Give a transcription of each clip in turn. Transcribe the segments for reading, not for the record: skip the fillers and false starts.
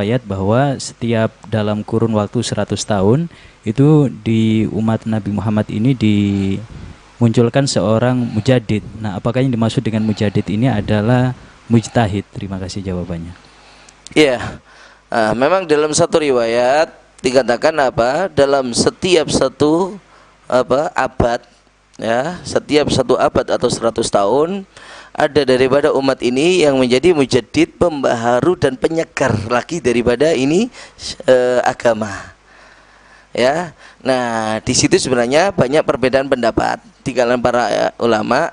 ayat bahwa setiap dalam kurun waktu 100 tahun itu di umat Nabi Muhammad ini dimunculkan seorang mujadid. Nah, apakah yang dimaksud dengan mujadid ini adalah mujtahid? Terima kasih jawabannya. Iya, memang dalam satu riwayat dikatakan apa? Dalam setiap satu abad, ya, setiap satu abad atau 100 tahun ada daripada umat ini yang menjadi mujaddid, pembaharu dan penyegar lagi daripada ini agama. Ya, nah di situ sebenarnya banyak perbedaan pendapat di kalangan para ulama.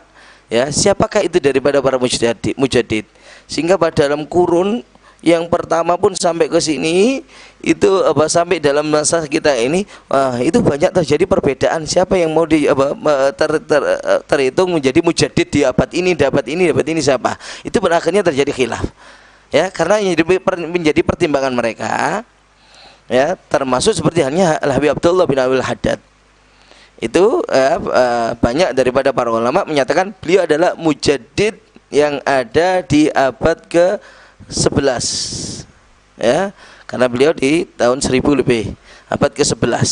Ya, siapakah itu daripada para mujaddid? Sehingga pada dalam kurun yang pertama pun sampai ke sini itu sampai dalam masa kita ini itu banyak terjadi perbedaan siapa yang mau terhitung menjadi mujaddid di abad ini siapa. Itu akhirnya terjadi khilaf. Ya, karena yang menjadi pertimbangan mereka, ya, termasuk seperti halnya Al-Habib Abdullah bin Abdul Haddad. Itu banyak daripada para ulama menyatakan beliau adalah mujaddid yang ada di abad ke-11, ya, karena beliau di tahun 1000 lebih, abad ke-11.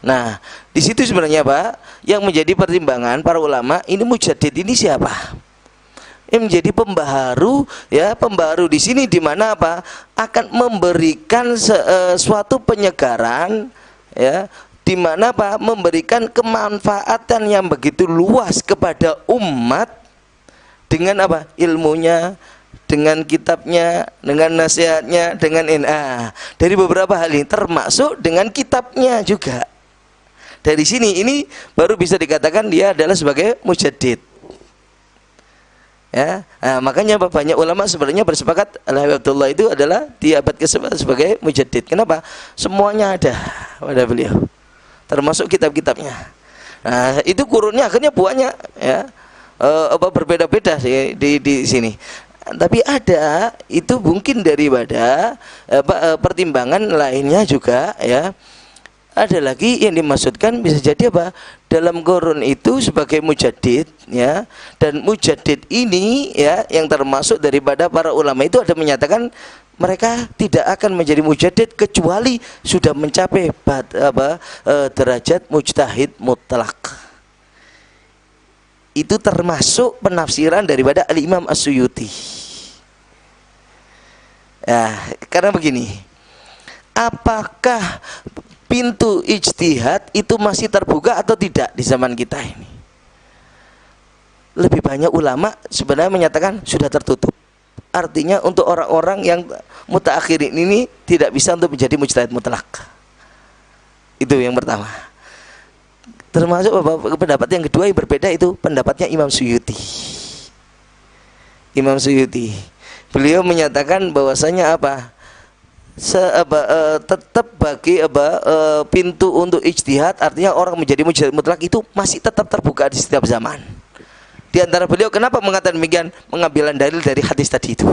Nah, di situ sebenarnya Pak, yang menjadi pertimbangan para ulama, ini mujaddid ini siapa? Yang menjadi pembaharu, ya, pembaharu di sini di mana apa? Akan memberikan suatu penyegaran, ya, di mana apa? Memberikan kemanfaatan yang begitu luas kepada umat dengan apa? Ilmunya, dengan kitabnya, dengan nasihatnya, dengan dari beberapa hal ini, termasuk dengan kitabnya juga. Dari sini ini baru bisa dikatakan dia adalah sebagai mujaddid. Ya, makanya banyak ulama sebenarnya bersepakat Al-Habib Abdullah itu adalah di abad ke-11 sebagai mujaddid. Kenapa? Semuanya ada pada beliau, termasuk kitab-kitabnya. Nah, itu kurunnya akhirnya banyak, ya, berbeda-beda di sini. Tapi ada itu mungkin daripada pertimbangan lainnya juga, ya. Ada lagi yang dimaksudkan bisa jadi apa? Dalam kurun itu sebagai mujaddid, ya. Dan mujaddid ini, ya, yang termasuk daripada para ulama itu ada menyatakan mereka tidak akan menjadi mujaddid kecuali sudah mencapai derajat mujtahid mutlak. Itu termasuk penafsiran daripada Al-Imam As-Suyuti. Ya, karena begini, apakah pintu ijtihad itu masih terbuka atau tidak di zaman kita ini? Lebih banyak ulama sebenarnya menyatakan sudah tertutup. Artinya untuk orang-orang yang mutaakhirin ini tidak bisa untuk menjadi mujtahid mutlak. Itu yang pertama. Termasuk pendapat yang kedua yang berbeda itu pendapatnya Imam Suyuti. Imam Suyuti, beliau menyatakan bahwasanya apa? Tetap bagi pintu untuk ijtihad, artinya orang menjadi mujtahid mutlak itu masih tetap terbuka di setiap zaman. Di antara beliau kenapa mengatakan demikian? Pengambilan dalil dari hadis tadi itu.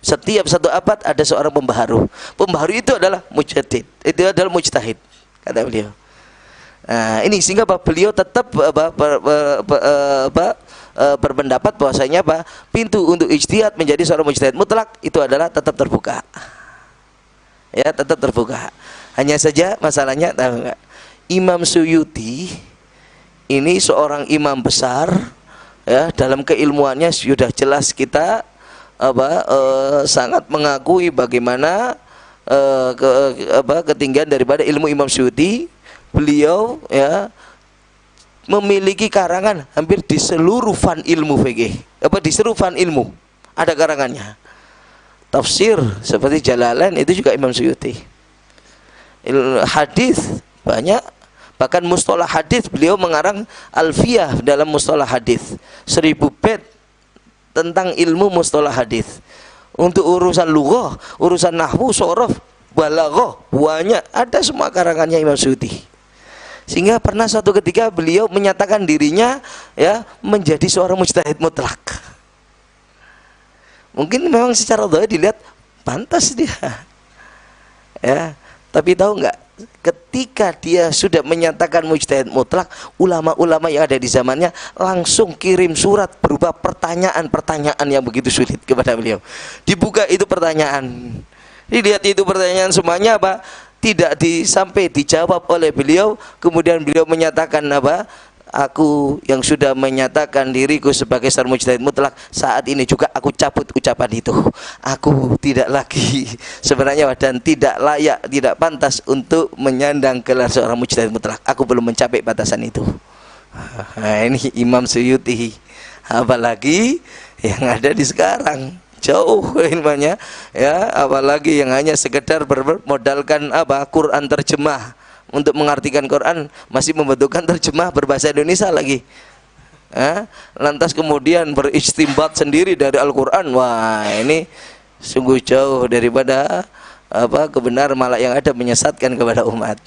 Setiap satu abad ada seorang pembaharu. Pembaharu itu adalah mujaddid, itu adalah mujtahid, kata beliau. Nah, ini sehingga beliau tetap berpendapat bahwasanya pintu untuk ijtihad menjadi seorang mujtahid mutlak itu adalah tetap terbuka. Ya, tetap terbuka. Hanya saja masalahnya, tahu enggak? Imam Suyuti ini seorang imam besar, ya, dalam keilmuannya sudah jelas kita sangat mengakui bagaimana ketinggian daripada ilmu Imam Suyuti. Beliau, ya, memiliki karangan hampir di seluruh fan ilmu fikih, di seluruh fan ilmu ada karangannya. Tafsir seperti Jalalain itu juga Imam Suyuti. Hadis banyak, bahkan mustalah hadis beliau mengarang Alfiyah dalam mustalah hadis, 1000 bait tentang ilmu mustalah hadis. Untuk urusan lughah, urusan nahwu, shorof, balaghah, banyak, ada semua karangannya Imam Suyuti. Sehingga pernah suatu ketika beliau menyatakan dirinya, ya, menjadi seorang mujtahid mutlak. Mungkin memang secara zahir dilihat pantas dia, ya, tapi tahu nggak, ketika dia sudah menyatakan mujtahid mutlak, ulama-ulama yang ada di zamannya langsung kirim surat berupa pertanyaan-pertanyaan yang begitu sulit kepada beliau. Dibuka itu pertanyaan, Lihat itu pertanyaan semuanya apa? Tidak sampai dijawab oleh beliau. Kemudian beliau menyatakan apa? Aku yang sudah menyatakan diriku sebagai seorang mujtahid mutlak, saat ini juga aku cabut ucapan itu. Aku tidak lagi sebenarnya dan tidak layak, tidak pantas untuk menyandang gelar seorang mujtahid mutlak. Aku belum mencapai batasan itu. Nah, ini Imam Suyuti. Apalagi yang ada di sekarang, jauh ilmunya, ya, apalagi yang hanya sekedar bermodalkan apa Quran terjemah. Untuk mengartikan Quran masih membutuhkan terjemah berbahasa Indonesia lagi. Lantas kemudian beristimbat sendiri dari Al-Quran. Wah, ini sungguh jauh daripada apa kebenaran, malah yang ada menyesatkan kepada umat.